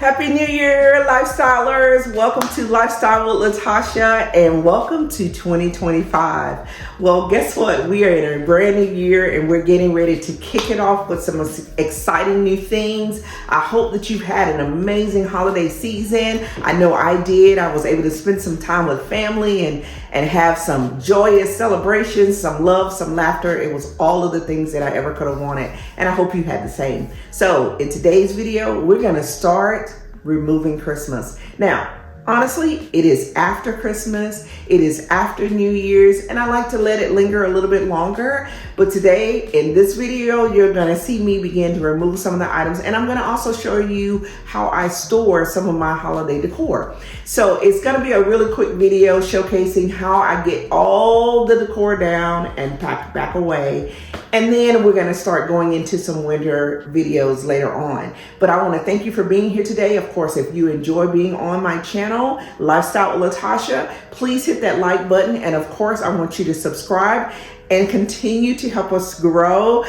Happy New Year, lifestylers. Welcome to Lifestyle with Latasha and welcome to 2025. Well, guess what? We are in a brand new year and we're getting ready to kick it off with some exciting new things. I hope that you've had an amazing holiday season. I know I did. I was able to spend some time with family and have some joyous celebrations, some love, some laughter. It was all of the things that I ever could have wanted. And I hope you had the same. So in today's video, we're going to start removing Christmas. Now, honestly, it is after Christmas, it is after New Year's, and I like to let it linger a little bit longer. But today, in this video, you're gonna see me begin to remove some of the items, and I'm gonna also show you how I store some of my holiday decor. So it's gonna be a really quick video showcasing how I get all the decor down and packed back away. And then we're gonna start going into some winter videos later on. But I wanna thank you for being here today. Of course, if you enjoy being on my channel, Lifestyle with Latasha, please hit that like button. And of course, I want you to subscribe and continue to help us grow.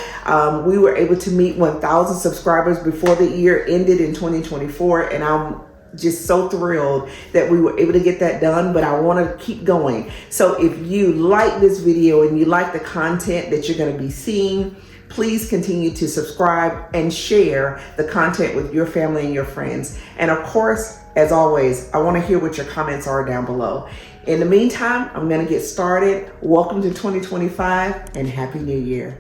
We were able to meet 1,000 subscribers before the year ended in 2024. And I'm just so thrilled that we were able to get that done, but I want to keep going. So if you like this video and you like the content that you're going to be seeing, please continue to subscribe and share the content with your family and your friends. And of course, as always, I want to hear what your comments are down below. In the meantime, I'm going to get started. Welcome to 2025 and Happy New Year.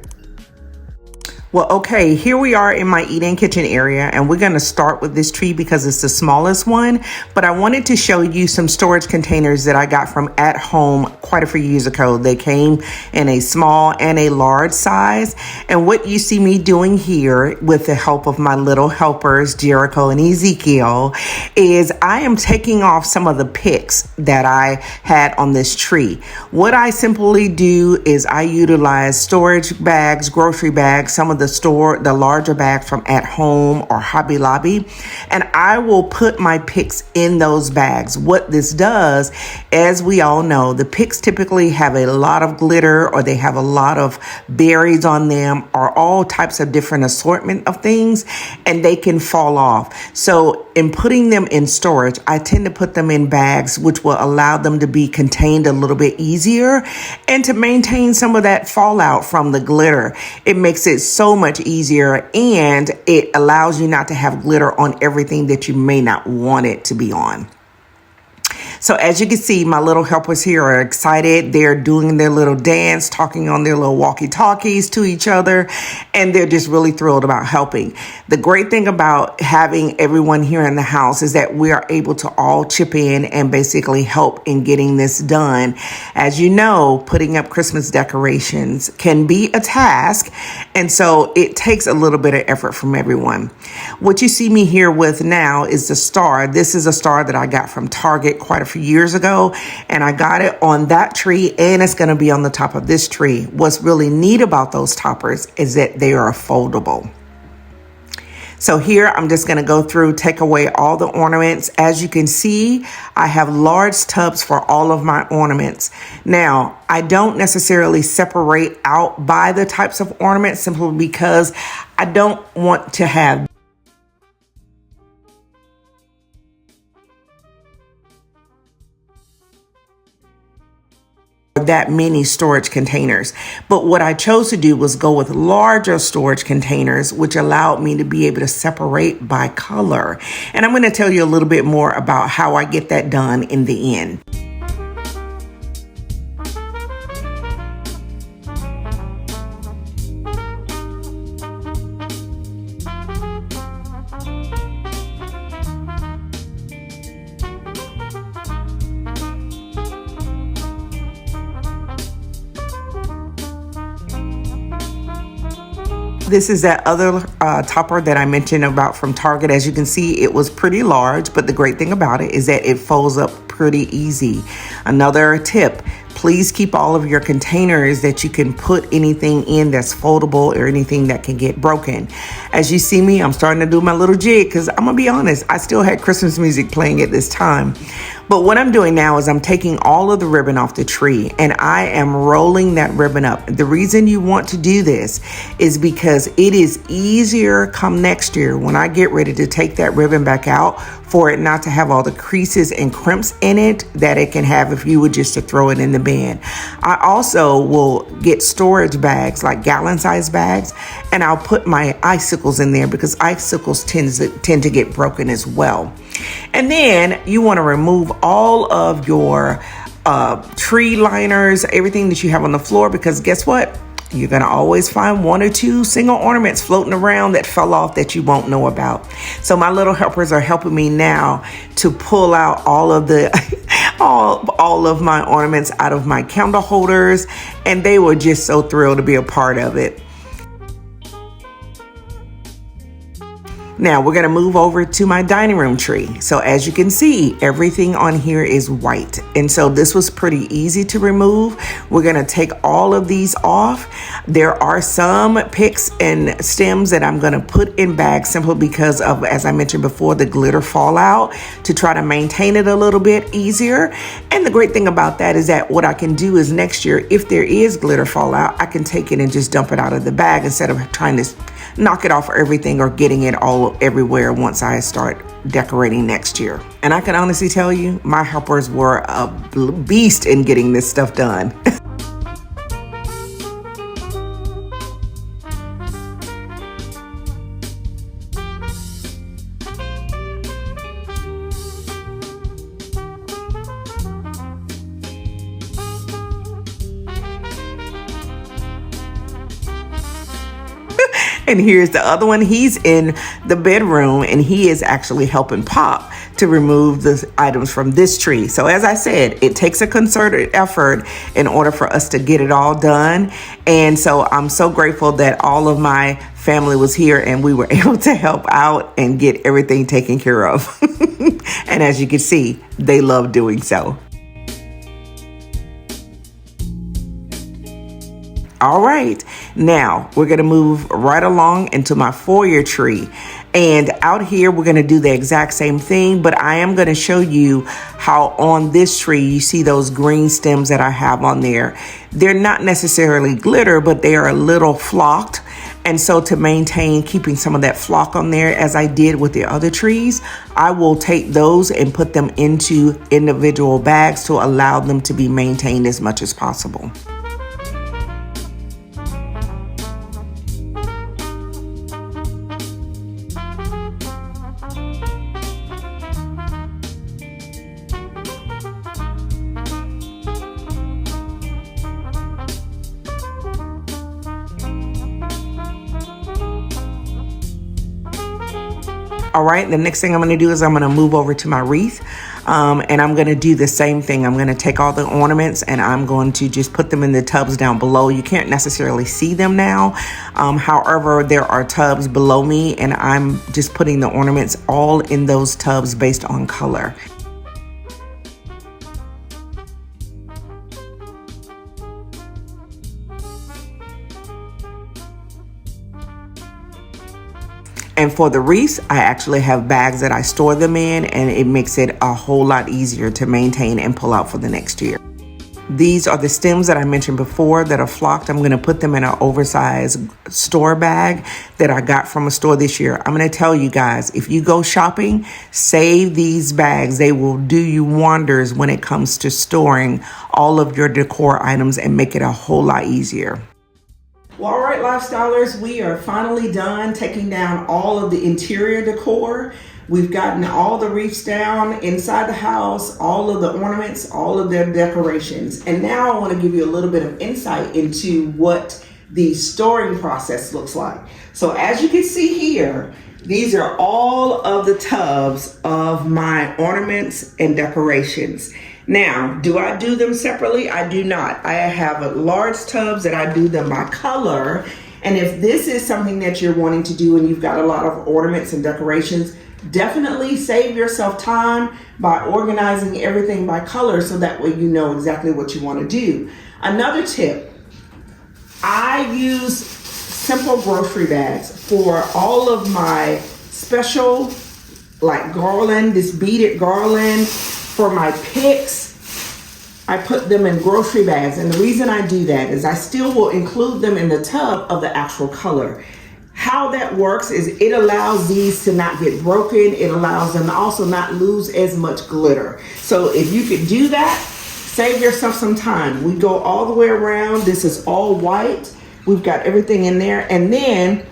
Well, okay, here we are in my eat-in kitchen area, and we're going to start with this tree because it's the smallest one. But I wanted to show you some storage containers that I got from At Home quite a few years ago. They came in a small and a large size. And what you see me doing here with the help of my little helpers, Jericho and Ezekiel, is I am taking off some of the picks that I had on this tree. What I simply do is I utilize storage bags, grocery bags, some of the larger bags from At Home or Hobby Lobby, and I will put my picks in those bags. What this does, as we all know, the picks typically have a lot of glitter or they have a lot of berries on them or all types of different assortment of things, and they can fall off. So in putting them in storage, I tend to put them in bags, which will allow them to be contained a little bit easier and to maintain some of that fallout from the glitter. It makes it so much easier, and it allows you not to have glitter on everything that you may not want it to be on. So as you can see, my little helpers here are excited. They're doing their little dance, talking on their little walkie-talkies to each other, and they're just really thrilled about helping. The great thing about having everyone here in the house is that we are able to all chip in and basically help in getting this done. As you know, putting up Christmas decorations can be a task, and so it takes a little bit of effort from everyone. What you see me here with now is the star. This is a star that I got from Target quite a few years ago, and I got it on that tree, and it's going to be on the top of this tree. What's really neat about those toppers is that they are foldable. So here I'm just going to go through, take away all the ornaments. As you can see, I have large tubs for all of my ornaments. Now, I don't necessarily separate out by the types of ornaments simply because I don't want to have that many storage containers. But what I chose to do was go with larger storage containers, which allowed me to be able to separate by color. And I'm going to tell you a little bit more about how I get that done in the end. This is that other topper that I mentioned about from Target. As you can see, it was pretty large, but the great thing about it is that it folds up pretty easy. Another tip, please keep all of your containers that you can put anything in that's foldable or anything that can get broken. As you see me, I'm starting to do my little jig because I'm gonna be honest, I still had Christmas music playing at this time. But what I'm doing now is I'm taking all of the ribbon off the tree and I am rolling that ribbon up. The reason you want to do this is because it is easier come next year when I get ready to take that ribbon back out for it not to have all the creases and crimps in it that it can have if you were just to throw it in the bin. I also will get storage bags, like gallon-sized bags, and I'll put my icicles in there because icicles tend to get broken as well. And then you want to remove all of your tree liners, everything that you have on the floor, because guess what? You're going to always find one or two single ornaments floating around that fell off that you won't know about. So my little helpers are helping me now to pull out all of the all of my ornaments out of my candle holders, and they were just so thrilled to be a part of it. Now we're going to move over to my dining room tree. So as you can see, everything on here is white. And so this was pretty easy to remove. We're going to take all of these off. There are some picks and stems that I'm going to put in bags simply because of, as I mentioned before, the glitter fallout, to try to maintain it a little bit easier. And the great thing about that is that what I can do is next year, if there is glitter fallout, I can take it and just dump it out of the bag instead of trying to knock it off everything or getting it all everywhere once I start decorating next year. And I can honestly tell you, my helpers were a beast in getting this stuff done. And here's the other one. He's in the bedroom and he is actually helping Pop to remove the items from this tree. So as I said, it takes a concerted effort in order for us to get it all done. And so I'm so grateful that all of my family was here and we were able to help out and get everything taken care of. And as you can see, they love doing so. All right, now we're gonna move right along into my foyer tree. And out here, we're gonna do the exact same thing, but I am gonna show you how on this tree, you see those green stems that I have on there. They're not necessarily glitter, but they are a little flocked. And so to maintain keeping some of that flock on there, as I did with the other trees, I will take those and put them into individual bags to allow them to be maintained as much as possible. All right, the next thing I'm gonna do is I'm gonna move over to my wreath and I'm gonna do the same thing. I'm gonna take all the ornaments and I'm going to just put them in the tubs down below. You can't necessarily see them now. However, there are tubs below me and I'm just putting the ornaments all in those tubs based on color. And for the wreaths, I actually have bags that I store them in, and it makes it a whole lot easier to maintain and pull out for the next year. These are the stems that I mentioned before that are flocked. I'm going to put them in an oversized store bag that I got from a store this year. I'm going to tell you guys, if you go shopping, save these bags. They will do you wonders when it comes to storing all of your decor items and make it a whole lot easier. Well, all right, lifestylers, we are finally done taking down all of the interior decor. We've gotten all the wreaths down inside the house, all of the ornaments, all of their decorations. And now I want to give you a little bit of insight into what the storing process looks like. So as you can see here, these are all of the tubs of my ornaments and decorations. Now, do I do them separately? I do not. I have large tubs that I do them by color. And if this is something that you're wanting to do and you've got a lot of ornaments and decorations, definitely save yourself time by organizing everything by color so that way you know exactly what you want to do. Another tip, I use simple grocery bags for all of my special, like garland, this beaded garland, For my picks, I put them in grocery bags. And the reason I do that is I still will include them in the tub of the actual color. How that works is it allows these to not get broken. It allows them to also not lose as much glitter. So if you could do that, save yourself some time. We go all the way around. This is all white. We've got everything in there. And then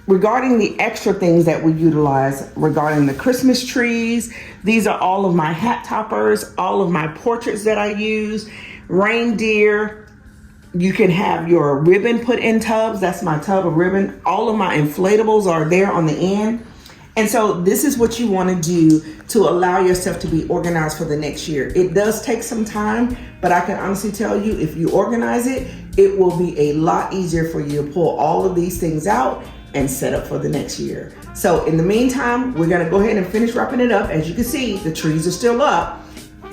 regarding the extra things that we utilize regarding the Christmas trees, these are all of my hat toppers, all of my portraits that I use, reindeer. You can have your ribbon put in tubs. That's my tub of ribbon. All of my inflatables are there on the end. And so this is what you want to do to allow yourself to be organized for the next year. It does take some time, but I can honestly tell you, if you organize it, it will be a lot easier for you to pull all of these things out and set up for the next year. So in the meantime, we're going to go ahead and finish wrapping it up. As you can see, the trees are still up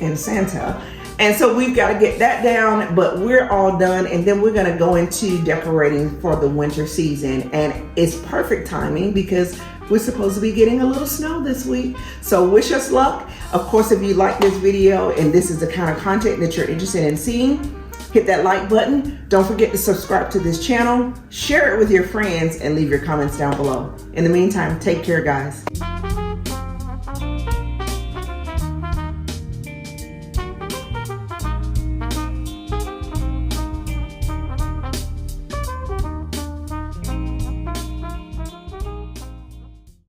and Santa. And so we've got to get that down, but we're all done. And then we're going to go into decorating for the winter season. And it's perfect timing because we're supposed to be getting a little snow this week. So wish us luck. Of course, if you like this video and this is the kind of content that you're interested in seeing, hit that like button. Don't forget to subscribe to this channel, share it with your friends, and leave your comments down below. In the meantime, take care, guys.